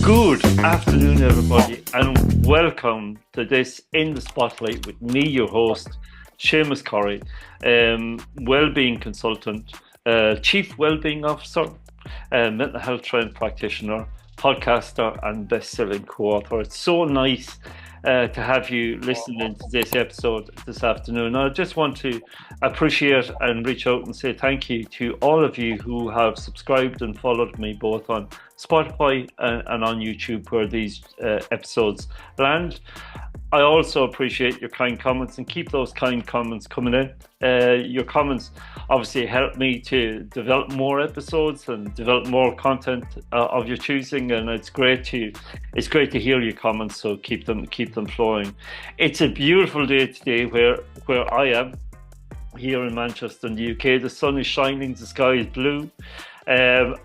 Good afternoon, everybody, and welcome to this In the Spotlight with me, your host, Seamus Corrie, wellbeing consultant, chief wellbeing officer, mental health trained practitioner, podcaster, and best-selling co-author. It's so nice to have you listening to this episode this afternoon. I just want to appreciate and reach out and say thank you to all of you who have subscribed and followed me both on Spotify and on YouTube where these episodes land. I also appreciate your kind comments, and keep those kind comments coming in. Your comments obviously help me to develop more episodes and develop more content of your choosing, and it's great to hear your comments. So keep them flowing. It's a beautiful day today where I am here in Manchester in the UK. The sun is shining, the sky is blue. And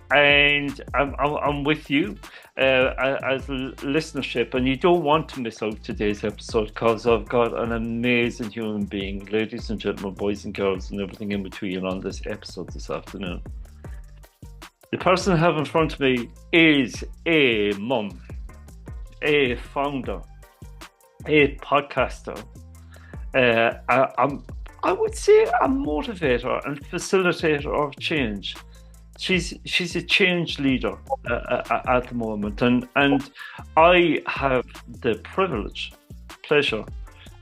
I'm with you as a listenership, and you don't want to miss out today's episode because I've got an amazing human being, ladies and gentlemen, boys and girls, and everything in between on this episode this afternoon. The person I have in front of me is a mum, a founder, a podcaster. I would say a motivator and facilitator of change. She's a change leader at the moment, and I have the privilege, pleasure,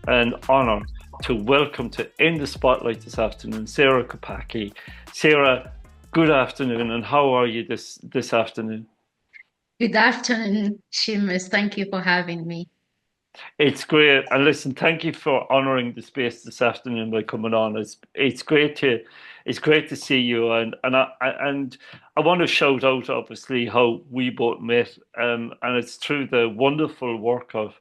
and honour to welcome to In the Spotlight this afternoon, Sera Koukpaki. Sera, good afternoon, and how are you this afternoon? Good afternoon, Seamus. Thank you for having me. It's great, and listen, thank you for honouring the space this afternoon by coming on. It's great to see you, and I want to shout out obviously how we both met, and it's through the wonderful work of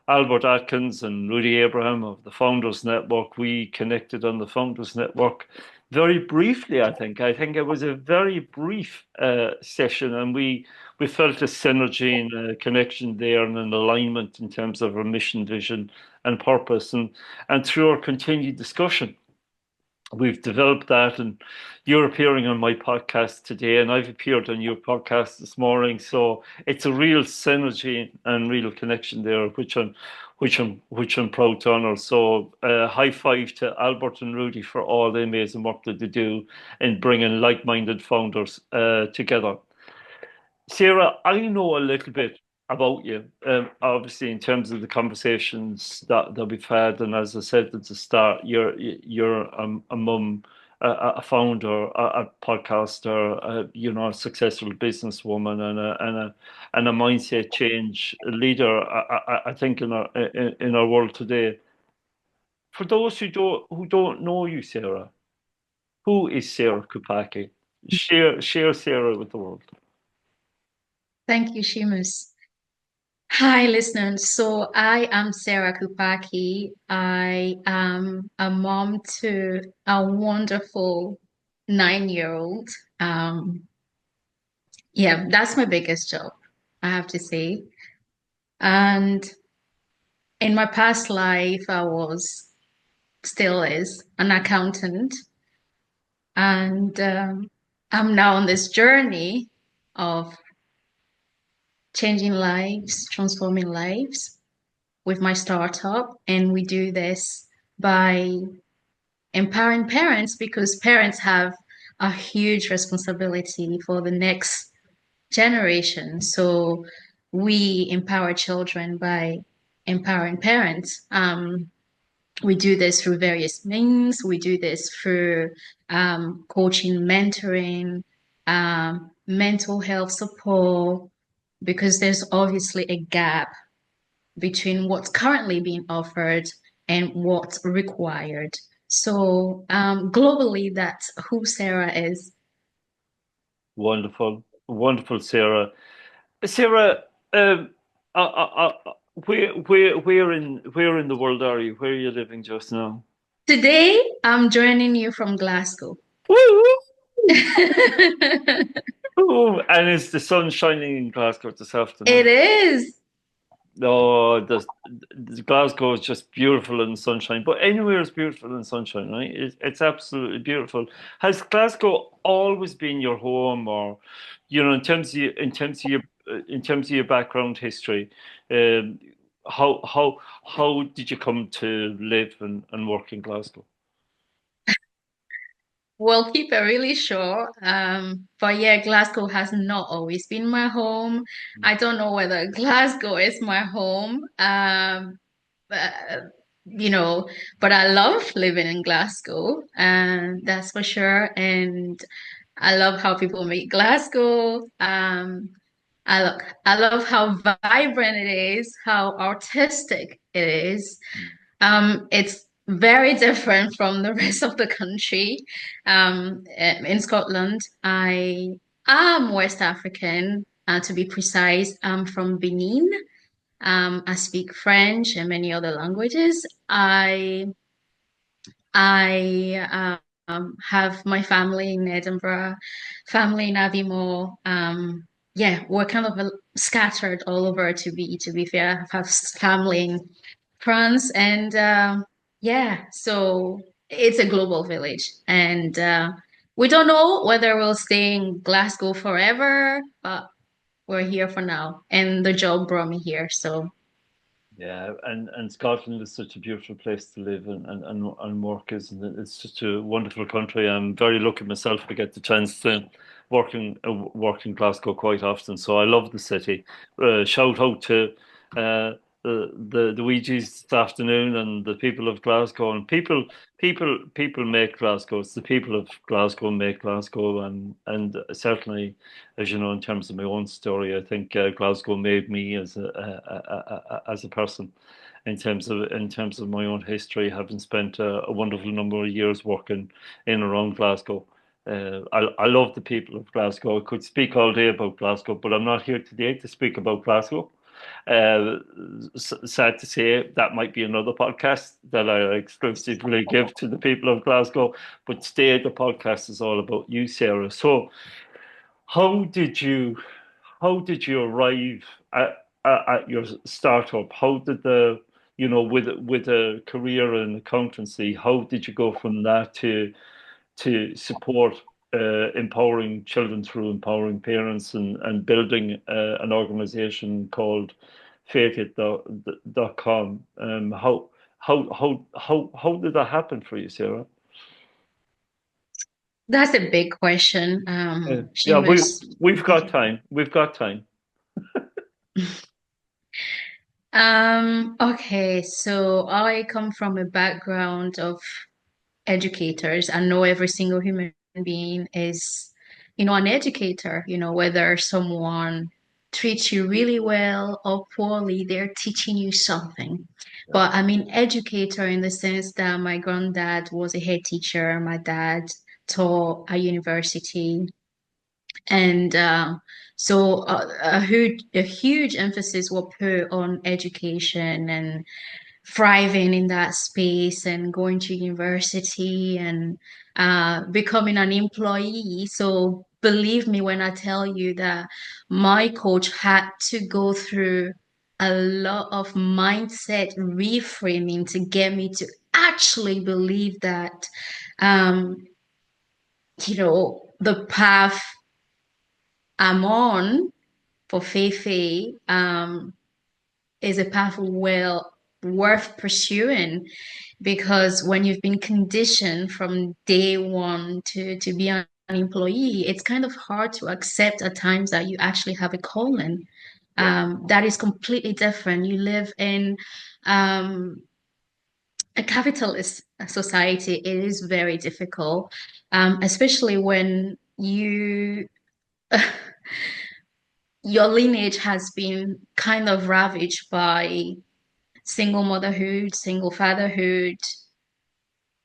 Albert Atkins and Rudy Abraham of the Founders Network. We connected on the Founders Network very briefly. I think it was a very brief session, and we felt a synergy and a connection there and an alignment in terms of our mission, vision, and purpose. And through our continued discussion, we've developed that. And you're appearing on my podcast today, and I've appeared on your podcast this morning. So it's a real synergy and real connection there, which I'm proud to honour. So high five to Albert and Rudy for all the amazing work that they do in bringing like-minded founders together. Sera, I know a little bit about you, obviously in terms of the conversations that we've had, and as I said at the start, you're a mum, a founder, a podcaster, a successful businesswoman, and a mindset change leader. I think in our world today. For those who don't know you, Sera, who is Sera Koukpaki? Share Sera with the world. Thank you, Seamus. Hi, listeners. So I am Sera Koukpaki. I am a mom to a wonderful 9-year-old. Yeah, that's my biggest job, I have to say. And in my past life, I still is an accountant. And I'm now on this journey of changing lives, transforming lives with my startup. And we do this by empowering parents, because parents have a huge responsibility for the next generation. So we empower children by empowering parents. We do this through various means. We do this through coaching, mentoring, mental health support, because there's obviously a gap between what's currently being offered and what's required. So globally, that's who Sera is. Wonderful, wonderful, Sera. Sera, where in the world are you? Where are you living just now? Today, I'm joining you from Glasgow. Woo! Oh, and is the sun shining in Glasgow this afternoon? It is. Oh, Glasgow is just beautiful in the sunshine, but anywhere is beautiful in the sunshine, right? It's absolutely beautiful. Has Glasgow always been your home, or in terms of in terms of your background history, um, how did you come to live and work in Glasgow? We'll keep it really short. But yeah, Glasgow has not always been my home. I don't know whether Glasgow is my home. But, you know, but I love living in Glasgow, and that's for sure. And I love how people make Glasgow. I love how vibrant it is, how artistic it is. It's very different from the rest of the country. In Scotland, I am West African, to be precise. I'm from Benin. I speak French and many other languages. I have my family in Edinburgh, family in Aviemore. Yeah, we're kind of scattered all over to be fair. I have family in France and yeah, so it's a global village and we don't know whether we'll stay in Glasgow forever, but we're here for now and the job brought me here, so Yeah, and Scotland is such a beautiful place to live and work, isn't it? It's such a wonderful country. I'm very lucky myself. I get the chance to work in Glasgow quite often, so I love the city. Shout out to the Ouija's this afternoon and the people of Glasgow and people make Glasgow. It's the people of Glasgow make Glasgow, and certainly, as you know, in terms of my own story, I think Glasgow made me as a person. In terms of my own history, having spent a wonderful number of years working in and around Glasgow. I love the people of Glasgow. I could speak all day about Glasgow, but I'm not here today to speak about Glasgow. Uh, Sad to say, that might be another podcast that I exclusively give to the people of Glasgow. But today, the podcast is all about you, Sarah. So, how did you how did you arrive at your startup? How did with a career in accountancy, how did you go from that to support empowering children through empowering parents and building an organization called faithit.com? How did that happen for you, Sarah? that's a big question. Yeah, Seamus. we've got time. We've got time. Okay, so I come from a background of educators. I know every single human being is, an educator, whether someone treats you really well or poorly, they're teaching you something. But I mean, educator in the sense that my granddad was a head teacher, my dad taught at university. And so a huge emphasis will put on education and thriving in that space and going to university and becoming an employee. So believe me when I tell you that my coach had to go through a lot of mindset reframing to get me to actually believe that um, the path I'm on for Feifei is a path well worth pursuing because when you've been conditioned from day one to be an employee, it's kind of hard to accept at times that you actually have a calling. Yeah. That is completely different. You live in um, a capitalist society. It is very difficult, especially when your lineage has been kind of ravaged by single motherhood, single fatherhood.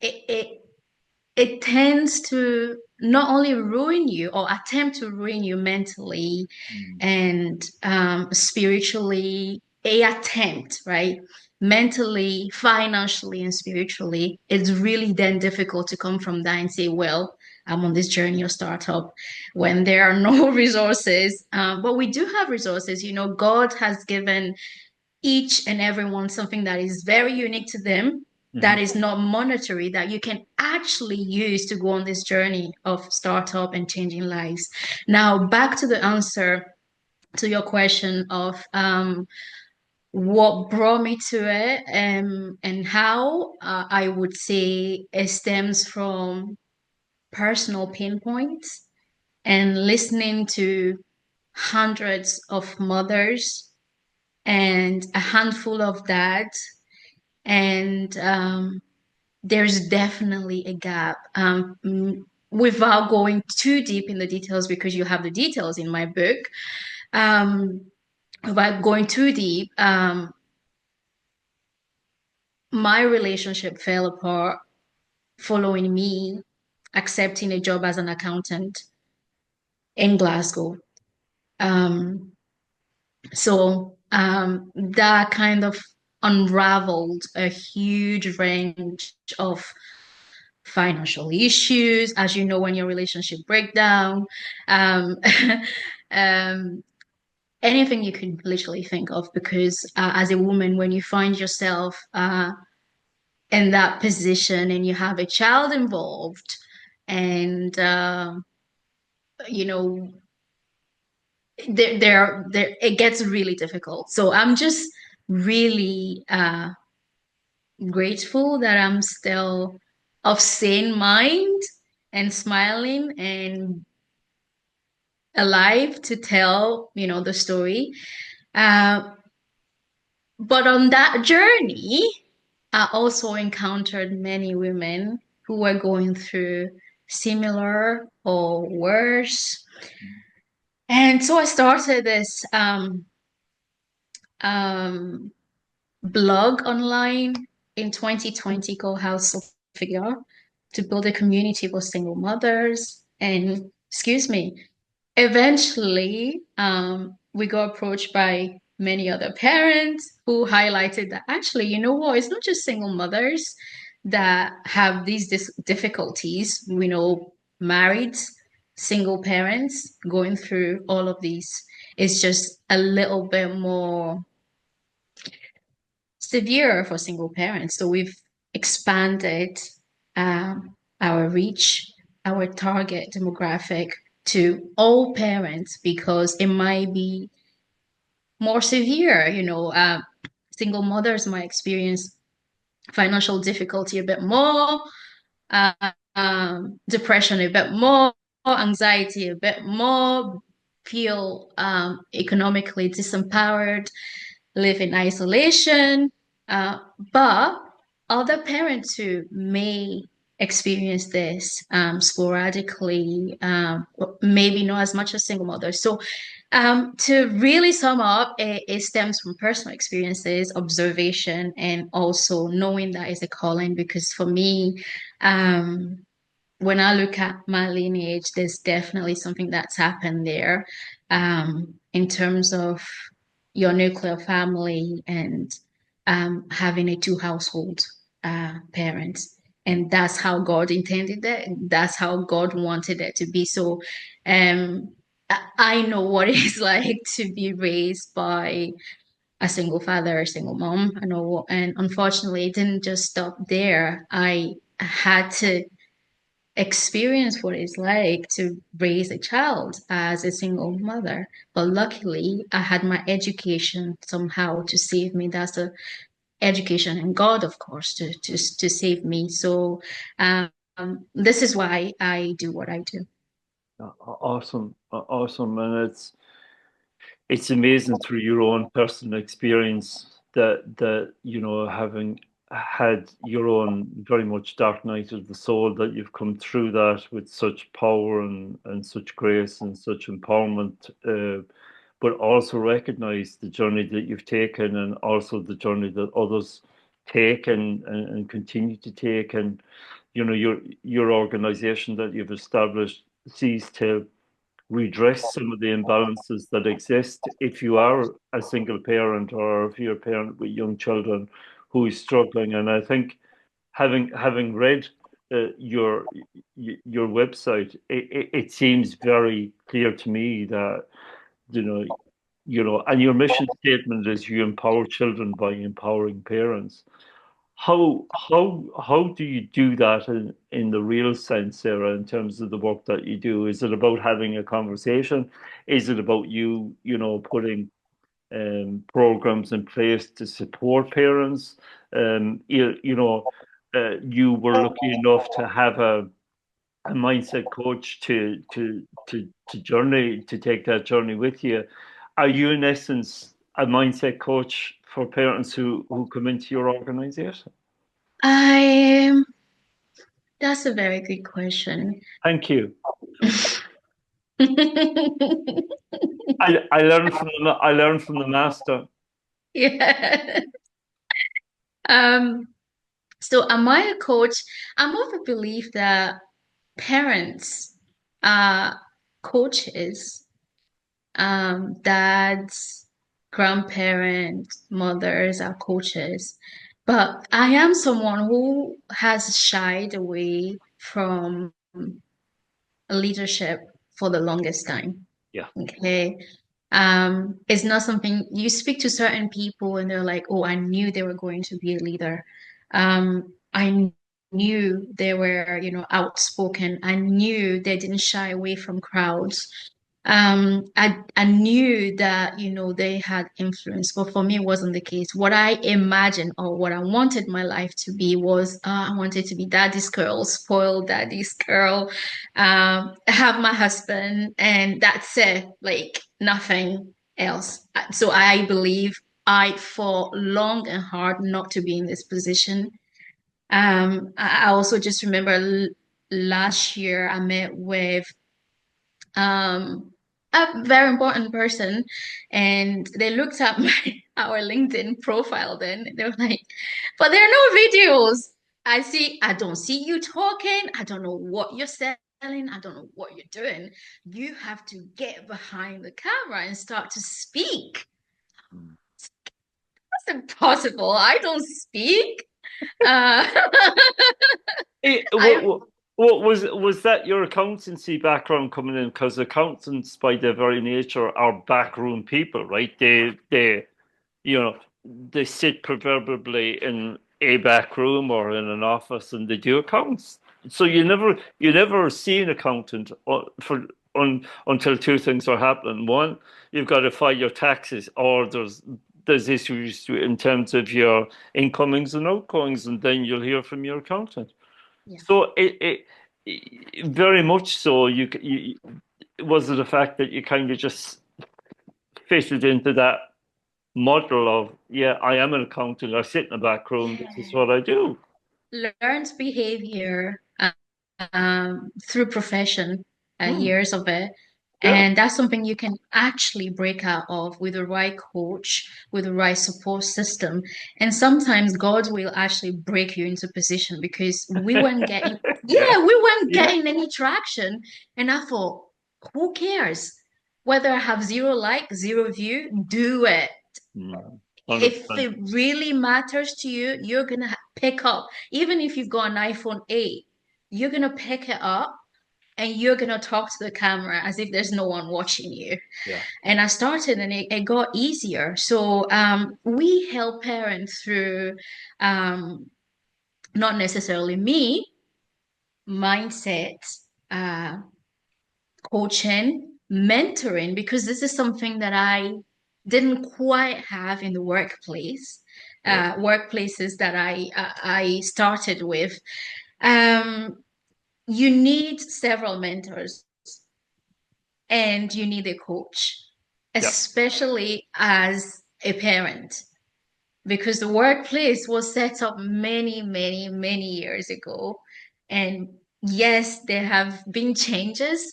It it tends to not only ruin you or attempt to ruin you mentally Mm. and spiritually, a attempt, right? Mentally, financially, and spiritually, it's really then difficult to come from that and say, well, I'm on this journey of startup when there are no resources. But we do have resources. God has given each and everyone something that is very unique to them, that Mhm. is not monetary, that you can actually use to go on this journey of startup and changing lives. Now, back to the answer. to your question of what brought me to it, and how, I would say it stems from personal pinpoints and listening to hundreds of mothers and a handful of dads. And there's definitely a gap. Without going too deep in the details, because you have the details in my book, um, without going too deep, my relationship fell apart following me accepting a job as an accountant in Glasgow. Um, so that kind of unraveled a huge range of financial issues. As you know, when your relationship break down, um, um, anything you could literally think of, because as a woman, when you find yourself in that position and you have a child involved, and you know, there it gets really difficult. So I'm just really grateful that I'm still of sane mind and smiling and alive to tell, the story. Uh, but on that journey, I also encountered many women who were going through similar or worse. And so I started this um, blog online in 2020 called House of Figure, to build a community for single mothers. And excuse me, eventually, we got approached by many other parents who highlighted that actually, you know what, it's not just single mothers that have these difficulties. We know married, single parents going through all of these. It's just a little bit more severe for single parents. So we've expanded our reach, our target demographic to all parents, because it might be more severe. Single mothers might experience financial difficulty a bit more, uh, depression a bit more, anxiety a bit more, feel economically disempowered, live in isolation. But other parents who may experience this sporadically, maybe not as much as single mothers. So, to really sum up, it stems from personal experiences, observation, and also knowing that is a calling. Because for me, um, when I look at my lineage, there's definitely something that's happened there, in terms of your nuclear family and having a two household parents. And that's how God intended it. That's how God wanted it to be. So I know what it's like to be raised by a single father, a single mom. I know, and unfortunately, it didn't just stop there. I had to experience what it's like to raise a child as a single mother. But luckily, I had my education somehow to save me. That's the education and God, of course, to save me. So this is why I do what I do. Awesome, awesome, and it's amazing through your own personal experience that having had your own very much dark night of the soul, that you've come through that with such power and such grace and such empowerment, but also recognize the journey that you've taken, and also the journey that others take and continue to take. And your organization that you've established sees to redress some of the imbalances that exist if you are a single parent, or if you're a parent with young children who is struggling. And I think having read your website, it seems very clear to me that you know and your mission statement is you empower children by empowering parents. how do you do that in the real sense, Sarah, in terms of the work that you do? Is it about having a conversation? Is it about putting programs in place to support parents? You were lucky enough to have a mindset coach to take that journey with you. Are you in essence a mindset coach for parents who come into your organization? I That's a very good question. Thank you. I learned from the master. Yeah. Um, so am I a coach? I'm of the belief that parents are coaches, dads, grandparents, mothers are coaches. But I am someone who has shied away from leadership for the longest time. Yeah. Okay. It's not something you speak to certain people and they're like, oh, I knew they were going to be a leader. I knew they were, outspoken. I knew they didn't shy away from crowds. I knew that, they had influence, but for me, it wasn't the case. What I imagined or what I wanted my life to be was, I wanted to be daddy's girl, spoiled daddy's girl, have my husband, and that's it, like nothing else. So I believe I fought long and hard not to be in this position. I also just remember last year I met with um, a very important person, and they looked at our LinkedIn profile. Then they were like, "But there are no videos. I don't see you talking. I don't know what you're selling. I don't know what you're doing. You have to get behind the camera and start to speak." That's impossible. I don't speak. Uh, Eh, I what was that your accountancy background coming in? Because accountants, by their very nature, are backroom people, right? You know, they sit proverbially in a back room or in an office and they do accounts. So you never see an accountant until two things are happening. One, you've got to file your taxes, or there's issues in terms of your incomings and outgoings, and then you'll hear from your accountant. yeah. So very much so. You was it the fact that you kind of just fitted into that model of, yeah, I am an accountant, I sit in the back room, this is what I do. Learned behavior through profession, Hmm, years of it. yeah. And that's something you can actually break out of with the right coach, with the right support system. And sometimes God will actually break you into position because we weren't getting, Yeah, yeah, we weren't yeah. getting any traction. And I thought, who cares? Whether I have zero like, zero view, do it. Mm, If 100%. it really matters to you, you're gonna pick up, even if you've got an iPhone 8, you're gonna pick it up and you're gonna talk to the camera as if there's no one watching you. Yeah, And I started and it got easier. So we help parents through not necessarily me, mindset, uh, coaching, mentoring, because this is something that I didn't quite have in the workplace, yeah, workplaces that I started with. Um, you need several mentors and you need a coach, yeah. especially as a parent, because the workplace was set up many, many, many years ago. And yes, there have been changes,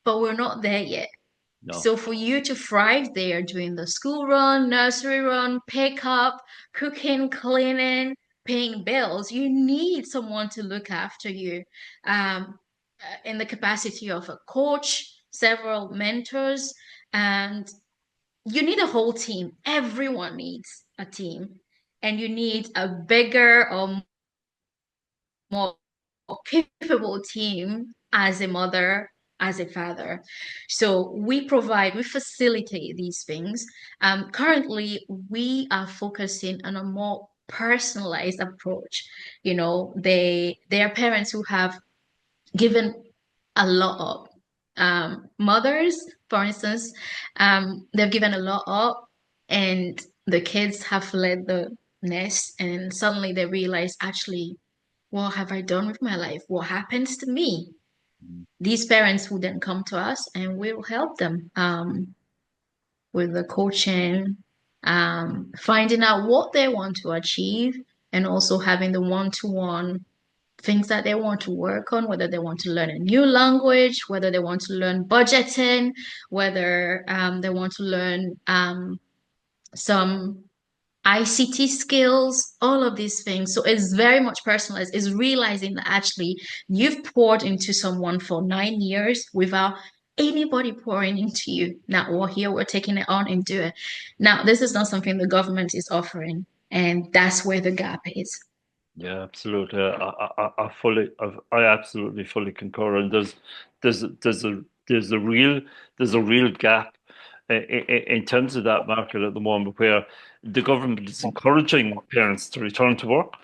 but we're not there yet. No, So for you to thrive there doing the school run, nursery run, pickup, cooking, cleaning, paying bills, you need someone to look after you in the capacity of a coach, several mentors, and you need a whole team. Everyone needs a team, and you need a bigger or more capable team as a mother, as a father. So we facilitate these things. Currently, we are focusing on a more personalized approach. You know, they are parents who have given a lot up. Mothers, for instance, they've given a lot up, and the kids have led the nest, and suddenly they realize, actually, what have I done with my life? What happens to me? These parents will then come to us, and we'll help them with the coaching, finding out what they want to achieve, and also having the one-to-one things that they want to work on, whether they want to learn a new language, whether they want to learn budgeting, whether they want to learn some ICT skills, all of these things. So it's very much personalized. It's realizing that actually you've poured into someone for 9 years without anybody pouring into you. Now, well, here we're taking it on and do it. Now, this is not something the government is offering, and that's where the gap is. Yeah, absolutely. I absolutely fully concur. And there's there's a there's a real there's a real gap in terms of that market at the moment, where the government is encouraging parents to return to work.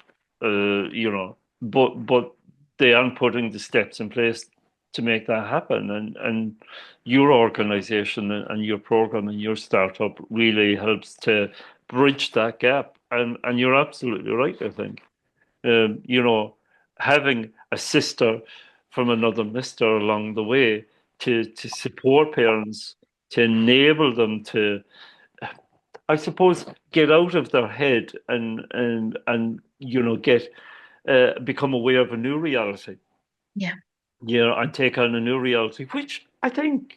But they aren't putting the steps in place to make that happen. And your organization and your program and your startup really helps to bridge that gap. And you're absolutely right, I think. You know, having a sister from another mister along the way to support parents, to enable them to, I suppose, get out of their head and get become aware of a new reality. Yeah. And take on a new reality, which I think,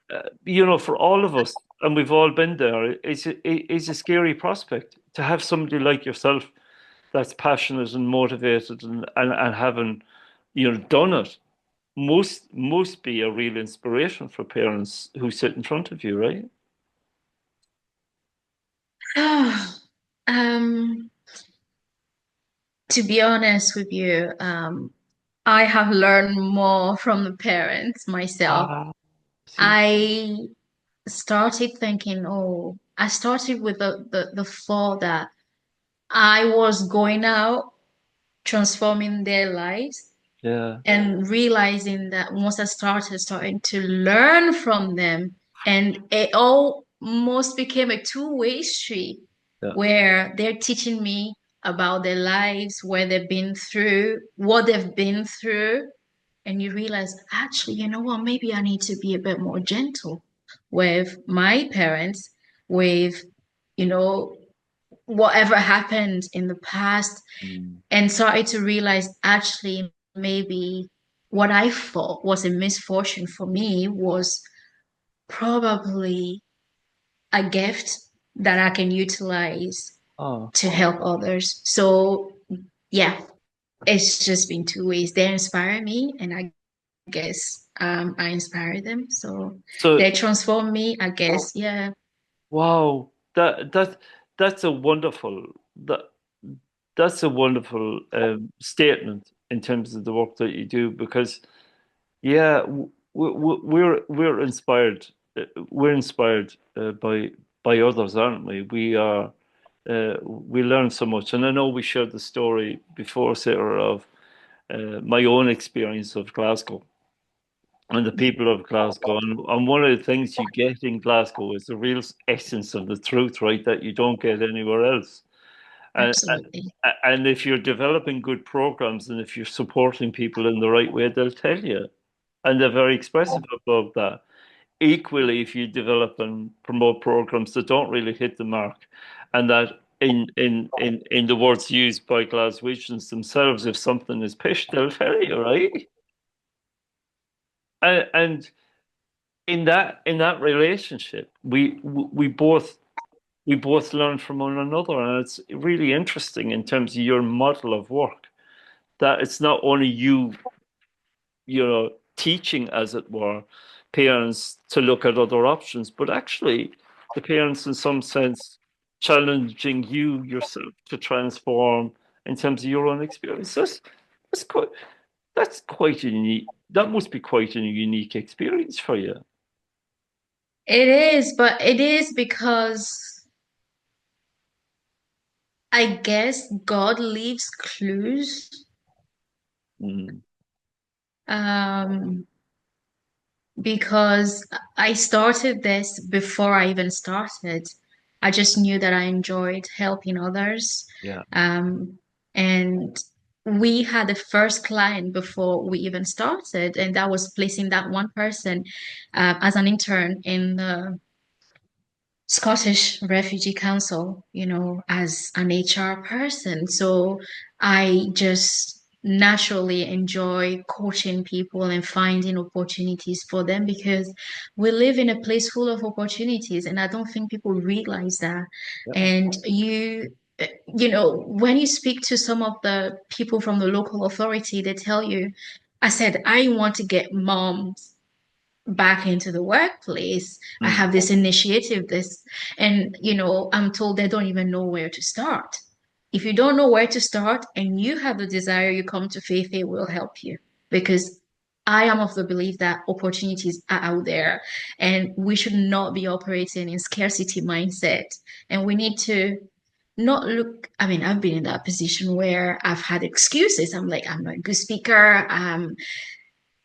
for all of us, and we've all been there, is a scary prospect to have somebody like yourself that's passionate and motivated and having done it must be a real inspiration for parents who sit in front of you, right? Um, to be honest with you, I have learned more from the parents myself. Ah, see, I started thinking, oh, I started with the thought that I was going out, transforming their lives, yeah, and realizing that once I started starting to learn from them, and it almost became a two-way street yeah, where they're teaching me about their lives, where they've been through, what they've been through, and you realize, actually, you know what, maybe I need to be a bit more gentle with my parents, with, you know, whatever happened in the past, mm, and started to realize, actually, maybe what I thought was a misfortune for me was probably a gift that I can utilize oh, to help others. So, yeah, it's just been two ways. They inspire me, and I guess I inspire them. So so they transform me, I guess. Yeah, wow, that's a wonderful that that's a wonderful statement in terms of the work that you do, because yeah, we're inspired. We're inspired by others, aren't we? We learn so much, and I know we shared the story before, Sarah, of my own experience of Glasgow and the yeah, people of Glasgow. And one of the things you get in Glasgow is the real essence of the truth, right? That you don't get anywhere else. And, absolutely. and if you're developing good programs and if you're supporting people in the right way, they'll tell you. And they're very expressive about that. Equally, if you develop and promote programs that don't really hit the mark, and that in the words used by Glaswegians themselves, if something is pish, they'll tell you, right? And in that relationship, we both learn from one another, and it's really interesting in terms of your model of work, that it's not only you teaching, as it were, parents to look at other options, but actually the parents, in some sense, challenging you yourself to transform in terms of your own experiences. That's quite, that's quite unique. That must be quite a unique experience for you. It is, but it is because I guess God leaves clues. Mm, Um, because I started this before I even started. I just knew that I enjoyed helping others. yeah. Um, and we had the first client before we even started, and that was placing that one person as an intern in the Scottish Refugee Council, as an HR person. So I just naturally enjoy coaching people and finding opportunities for them because we live in a place full of opportunities, and I don't think people realize that. Yeah. And when you speak to some of the people from the local authority, they tell you, I said, I want to get moms back into the workplace. I Mm, have this initiative, and I'm told they don't even know where to start. If you don't know where to start and you have the desire, you come to Faith, it will help you because I am of the belief that opportunities are out there and we should not be operating in scarcity mindset. And we need to not look, I mean, I've been in that position where I've had excuses. I'm like, I'm not a good speaker.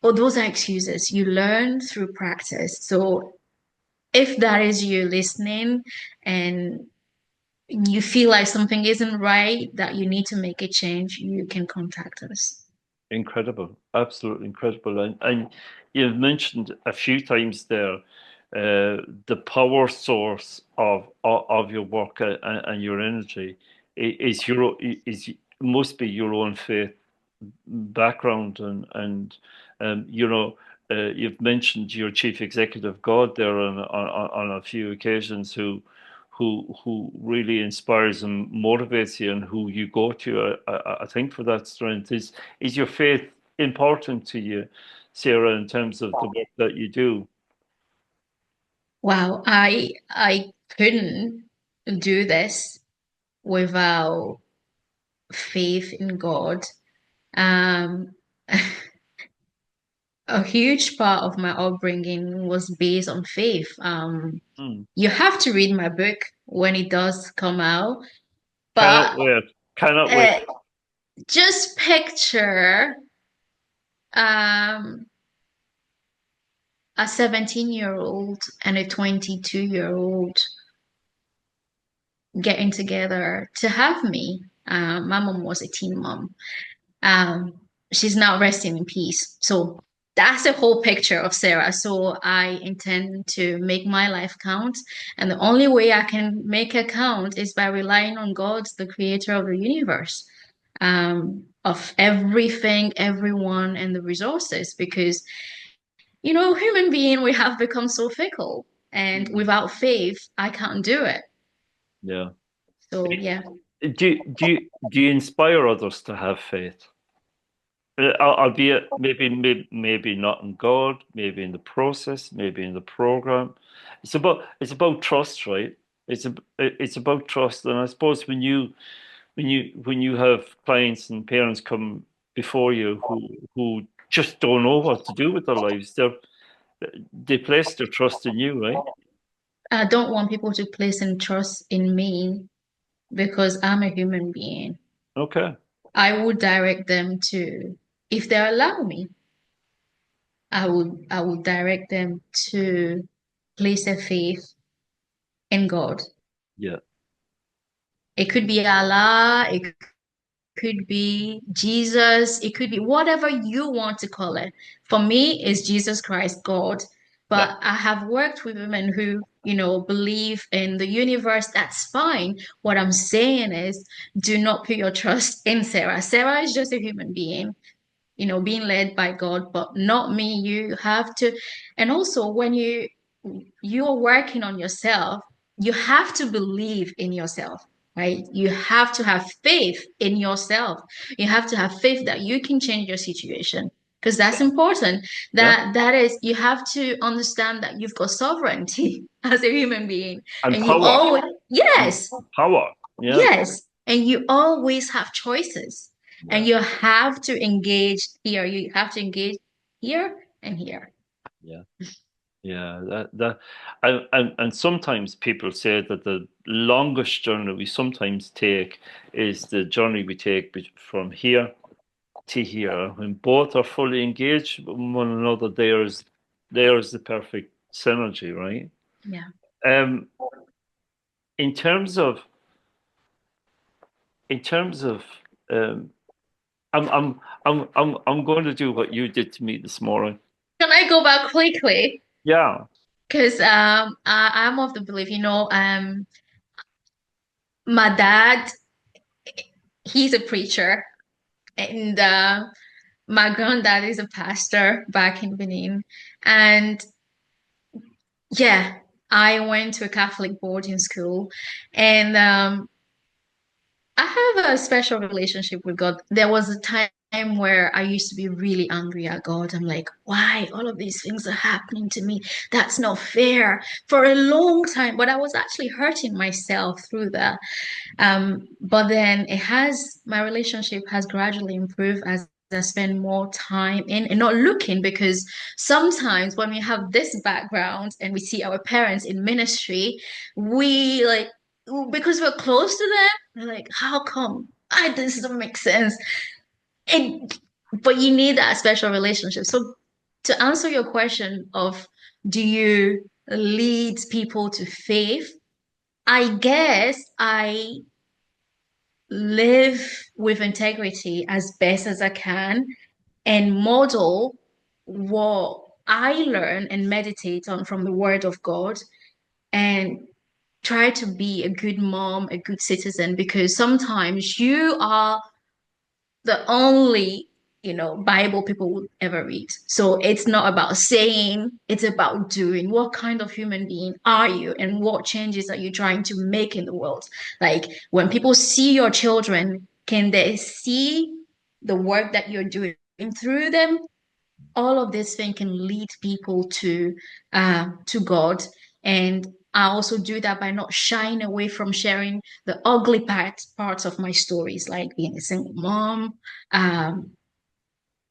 Well, those are excuses. You learn through practice. So if that is you listening and you feel like something isn't right, that you need to make a change, you can contact us. incredible, absolutely incredible. And you've mentioned a few times there the power source of your work and your energy is must be your own faith background and you've mentioned your chief executive God there on a few occasions who really inspires and motivates you and who you go to I think for that strength is your faith important to you, Sarah, in terms of the work that you do? Wow, I couldn't do this without faith in God. Um, a huge part of my upbringing was based on faith. Hmm. You have to read my book when it does come out, Cannot but wait, cannot wait. uh, just picture um, a 17-year-old and a 22-year-old getting together to have me. My mom was a teen mom. Um, she's now resting in peace. So that's the whole picture of Sarah. So I intend to make my life count. And the only way I can make it count is by relying on God, the creator of the universe, of everything, everyone, and the resources. Because, human being, we have become so fickle. And Hmm. without faith, I can't do it. Yeah. So yeah. Do you inspire others to have faith? Albeit maybe not in God, maybe in the process, maybe in the program. It's about trust, right? It's about trust, and I suppose when you have clients and parents come before you who just don't know what to do with their lives, they place their trust in you, right? I don't want people to place and trust in me because I'm a human being. Okay, I would direct them to, if they allow me, I would direct them to place their faith in God. yeah, It could be Allah, it could be Jesus, it could be whatever you want to call it. For me, it's Jesus Christ, God. yeah, But I have worked with women who, believe in the universe. That's fine. What I'm saying is, do not put your trust in Sarah. Sarah is just a human being, being led by God, but not me. You have to, and also when you're working on yourself, you have to believe in yourself, right? You have to have faith in yourself. You have to have faith that you can change your situation because that's important. yeah, That is, you have to understand that you've got sovereignty as a human being, and and you power, always, and yes, power, yeah, yes, and you always have choices, and yeah, you have to engage here. You have to engage here and here. yeah. Yeah, that and sometimes people say that longest journey we sometimes take is the journey we take from here to here. When both are fully engaged with one another, there's the perfect synergy, right? Yeah. Um, in terms of in terms of um, I'm going to do what you did to me this morning. Can I go back quickly? Yeah, Because I'm of the belief, my dad, he's a preacher, and my granddad is a pastor back in Benin. And yeah, I went to a Catholic boarding school, and I have a special relationship with God. There was a time where I used to be really angry at God. I'm like, why all of these things are happening to me? That's not fair for a long time. But I was actually hurting myself through that. But then my relationship has gradually improved as I spend more time in and not looking, because sometimes when we have this background and we see our parents in ministry, we like, because we're close to them, we're like, how come? This doesn't make sense. And but you need that special relationship. So to answer your question of, do you lead people to faith? I guess I live with integrity as best as I can and model what I learn and meditate on from the Word of God, and try to be a good mom, a good citizen, because sometimes you are the only, Bible people would ever read. So it's not about saying, it's about doing. What kind of human being are you, and what changes are you trying to make in the world? Like, when people see your children, can they see the work that you're doing through them? All of this thing can lead people to God. And I also do that by not shying away from sharing the ugly parts of my stories, like being a single mom, um,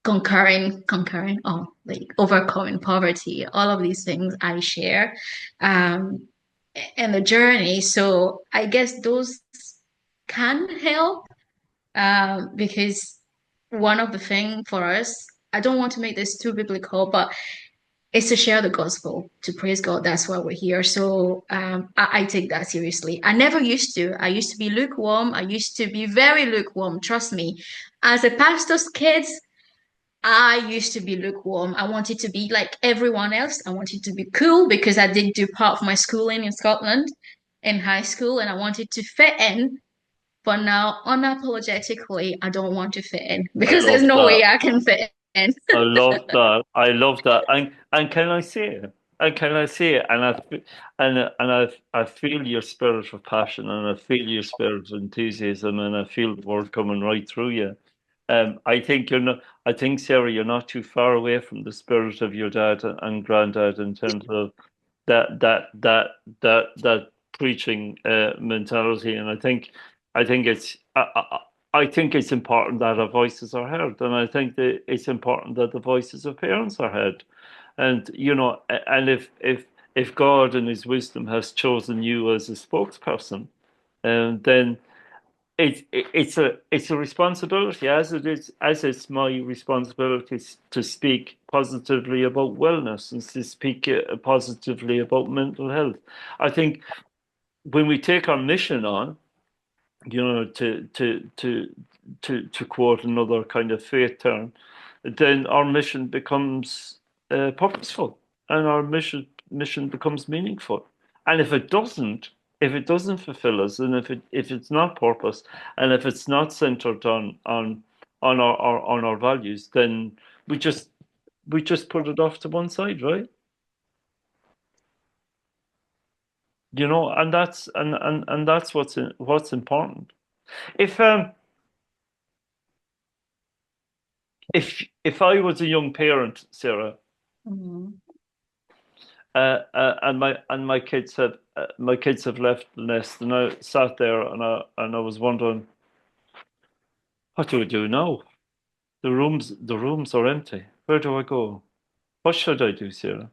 like overcoming poverty. All of these things I share, um, and the journey. So I guess those can help, because one of the thing for us, I don't want to make this too biblical, but it's to share the gospel, to praise God. That's why we're here. So I take that seriously. I never used to. I used to be lukewarm. I used to be very lukewarm. Trust me. As a pastor's kid, I used to be lukewarm. I wanted to be like everyone else. I wanted to be cool because I did do part of my schooling in Scotland in high school, and I wanted to fit in. But now, unapologetically, I don't want to fit in I because there's love no that. way I can fit in. I love that. I love that. And can I say it? And can I say it? I feel your spirit of passion, and I feel your spirit of enthusiasm, and I feel the word coming right through you. I think you're not. I think, Sarah, you're not too far away from the spirit of your dad and granddad in terms of that preaching mentality. And I think it's I think it's important that our voices are heard, and I think that it's important that the voices of parents are heard. And and if God in His wisdom has chosen you as a spokesperson, then it's a responsibility, as it's my responsibility to speak positively about wellness and to speak positively about mental health. I think when we take our mission on, to quote another kind of faith term, then our mission becomes purposeful, and our mission becomes meaningful. And if it doesn't fulfill us, and if it's not purpose, and if it's not centered on our values, then we just we just put it off to one side, right? And that's what's important. If if I was a young parent, Sarah, Mhm. and my kids have left the nest, and I sat there and I was wondering, what do I do now? The rooms are empty. Where do I go? What should I do, Sarah?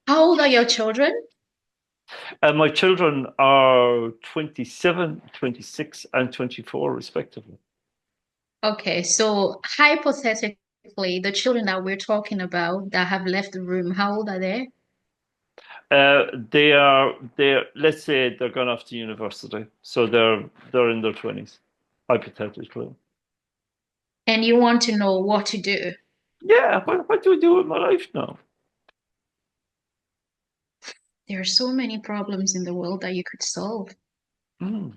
How old are your children? My children are 27, 26, and 24, respectively. Okay, so hypothetically, the children that we're talking about that have left the room, how old are they? Let's say they're gone off to university. So they're in their 20s, hypothetically. And you want to know what to do. Yeah, what do I do with my life now? There are so many problems in the world that you could solve. Hmm.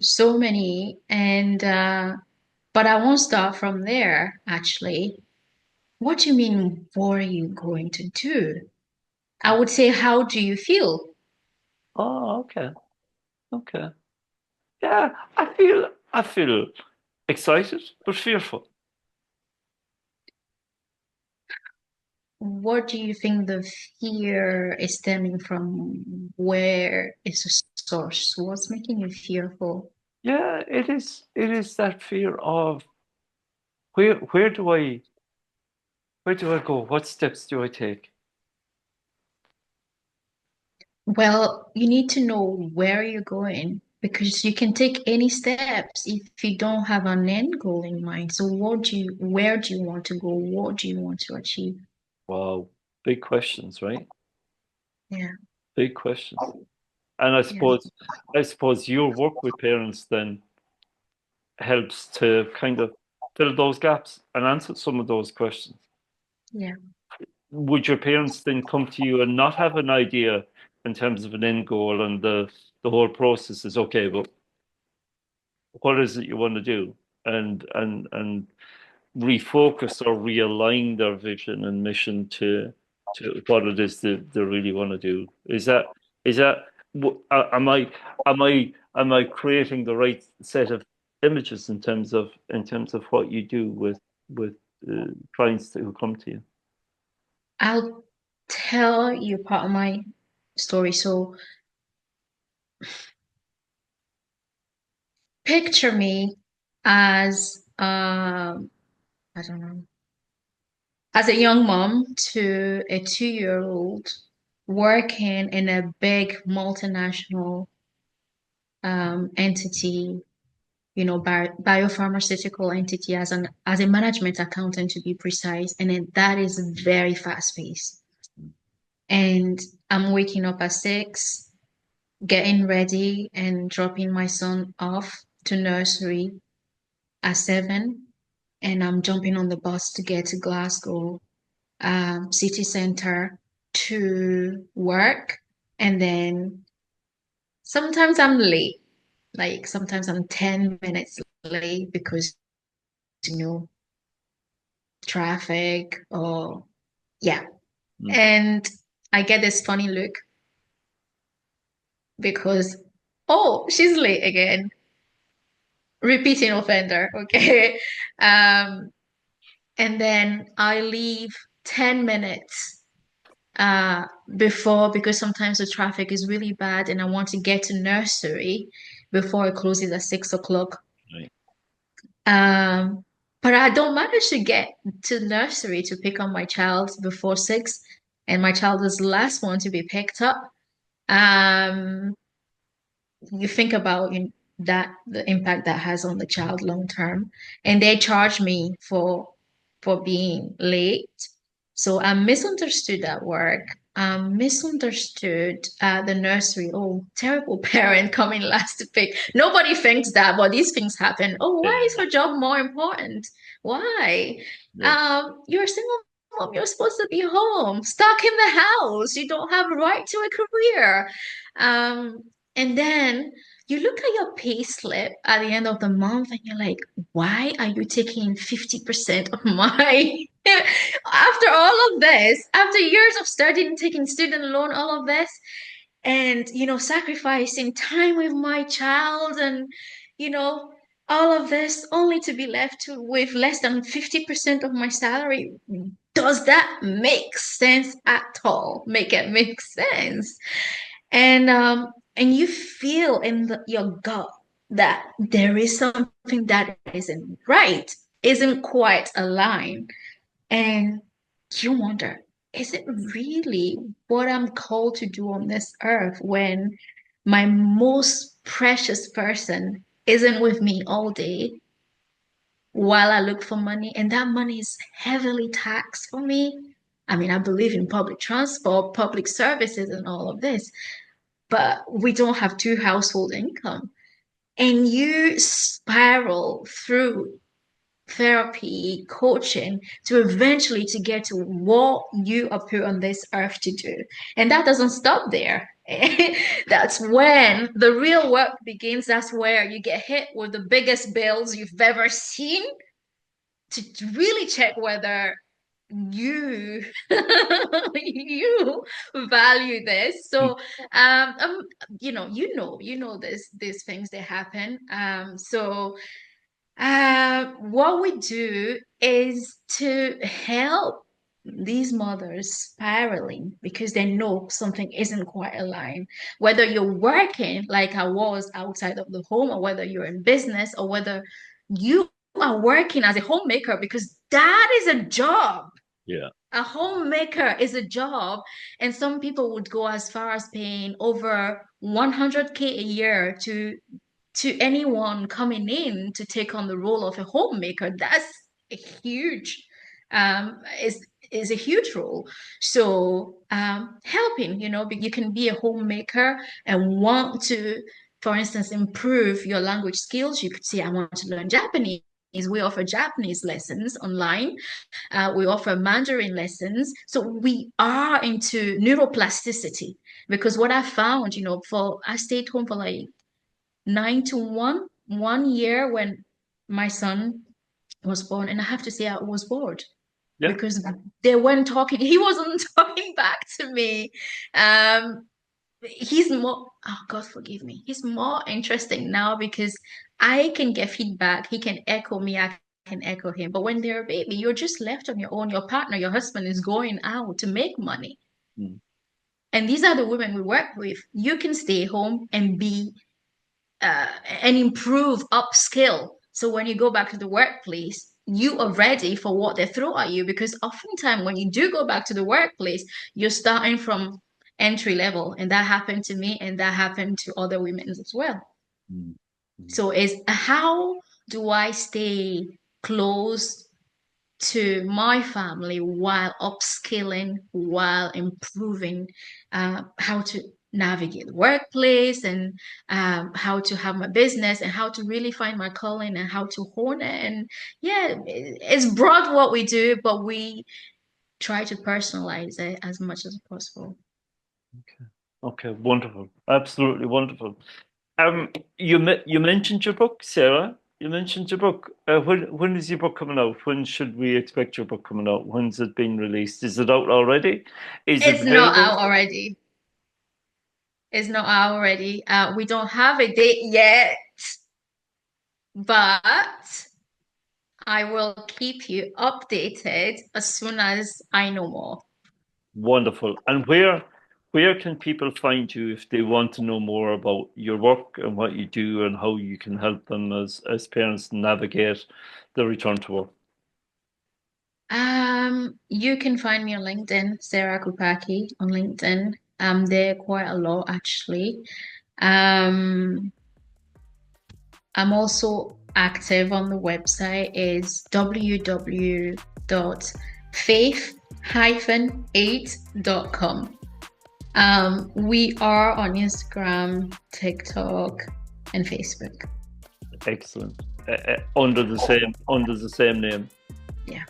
So many, and but I won't start from there, actually. What do you mean, what are you going to do? I would say, how do you feel? Oh, okay. Okay. Yeah, I feel excited but fearful. What do you think the fear is stemming from? Where is the source? What's making you fearful? Yeah, it is that fear of where do I go? What steps do I take? Well, you need to know where you're going because you can take any steps if you don't have an end goal in mind. So where do you want to go? What do you want to achieve? Wow, big questions, right? Yeah, Big questions. And I yeah, suppose I suppose your work with parents then helps to kind of fill those gaps and answer some of those questions. yeah. Would your parents then come to you and not have an idea in terms of an end goal and the whole process is okay, but what is it you want to do? And refocus or realign their vision and mission to what it is that they really want to do. Is that am I creating the right set of images in terms of what you do with clients who come to you? I'll tell you part of my story. So picture me as I don't know, as a young mom to a 2-year-old working in a big multinational entity, biopharmaceutical entity as a management accountant to be precise, and then that is very fast paced. And I'm waking up at 6, getting ready and dropping my son off to nursery at 7, and I'm jumping on the bus to get to Glasgow city center to work, and then sometimes I'm late. Like sometimes I'm 10 minutes late because you know traffic or yeah. Mm. And I get this funny look because, oh, she's late again. Repeating offender, okay. Um, and then I leave 10 minutes uh before because sometimes the traffic is really bad and I want to get to nursery before it closes at 6 o'clock. Right. Um, but I don't manage to get to nursery to pick up my child before 6, and my child is the last one to be picked up. Um, you think about that the impact that has on the child long term, and they charge me for being late. So I'm misunderstood at work. I'm misunderstood at the nursery. Oh, terrible parent coming last to pick. Nobody thinks that, but these things happen. Oh, why is Yeah, her job more important? Why? yeah, You're a single mom. You're supposed to be home, stuck in the house. You don't have a right to a career. Um, and then you look at your pay slip at the end of the month and you're like, why are you taking 50% of my after all of this, after years of studying, taking student loan, all of this, and sacrificing time with my child and you know, all of this only to be left with less than 50% of my salary. Does that make sense at all? Make it make sense? And you feel in your gut that there is something that isn't right, isn't quite aligned, and you wonder. is it really what I'm called to do on this earth when my most precious person isn't with me all day while I look for money, and that money is heavily taxed for me? I mean, I believe in public transport, public services, and all of this, but we don't have two household income. And you spiral through therapy, coaching to eventually to get to what you are put on this earth to do. And that doesn't stop there. That's when the real work begins. That's where you get hit with the biggest bills you've ever seen to really check whether you you value this. So this these things they happen. What we do is to help these mothers spiraling because they know something isn't quite aligned. Whether you're working like I was outside of the home, or whether you're in business, or whether you are working as a homemaker, because that is a job. Yeah. A homemaker is a job, and some people would go as far as paying over 100K a year to anyone coming in to take on the role of a homemaker. That's a huge is a huge role. So helping, you can be a homemaker and want to, for instance, improve your language skills. You could say, I want to learn Japanese. We offer Japanese lessons online. We offer Mandarin lessons. So we are into neuroplasticity, because what I found, I stayed home for like 9 to 1 year when my son was born, and I have to say I was bored Yeah. because they weren't talking. He wasn't talking back to me. He's more, oh God, forgive me. He's more interesting now because I can get feedback. He can echo me. I can echo him. But when they're a baby, you're just left on your own. Your partner, your husband is going out to make money. Mm. And these are the women we work with. You can stay home and be and improve, upskill. So when you go back to the workplace, you are ready for what they throw at you. Because oftentimes when you do go back to the workplace, you're starting from entry level. And that happened to me, and that happened to other women as well. Mm. So is how do I stay close to my family while upskilling, while improving how to navigate the workplace, and how to have my business, and how to really find my calling, and how to hone it. And yeah, it's broad what we do, but we try to personalize it as much as possible. Okay, wonderful. Absolutely wonderful. You mentioned your book, Sarah. You mentioned your book. When is your book coming out? When should we expect your book coming out? When's it been released? Is it out already? Is it It's not available? out already. It's not out already. We don't have a date yet, but I will keep you updated as soon as I know more. Wonderful. And where can people find you if they want to know more about your work and what you do and how you can help them as parents navigate the return to work? You can find me on LinkedIn, Sera Koukpaki on LinkedIn. I'm there quite a lot actually. Um, I'm also active on the website is www.faith-8.com. We are on Instagram, TikTok, and Facebook. Excellent. Under the same name. Yeah.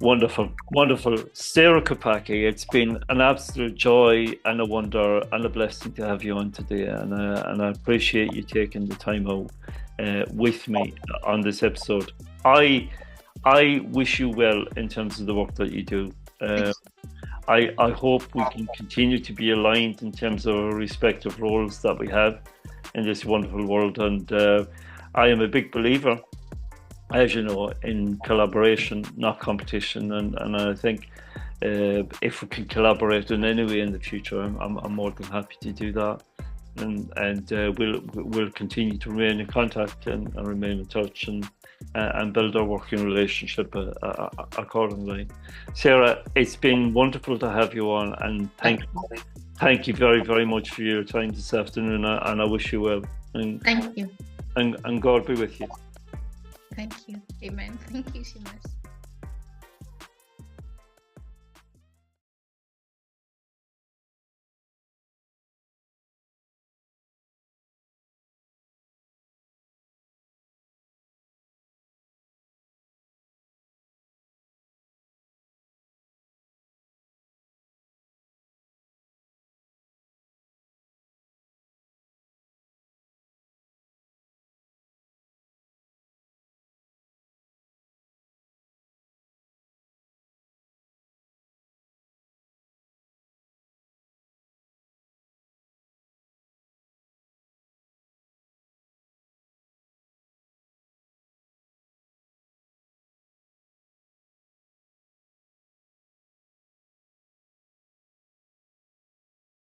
Wonderful, wonderful. Sera Koukpaki, it's been an absolute joy and a wonder and a blessing to have you on today. And I appreciate you taking the time out with me on this episode. I wish you well in terms of the work that you do. I hope we can continue to be aligned in terms of our respective roles that we have in this wonderful world. And I am a big believer, as you know, in collaboration, not competition. And I think if we can collaborate in any way in the future, I'm more than happy to do that. we'll continue to remain in contact and remain in touch and build our working relationship accordingly. Sera, it's been wonderful to have you on, and thank you very, very much for your time this afternoon, and I wish you well. Thank you. And God be with you. Thank you. Amen. Thank you, Seamus.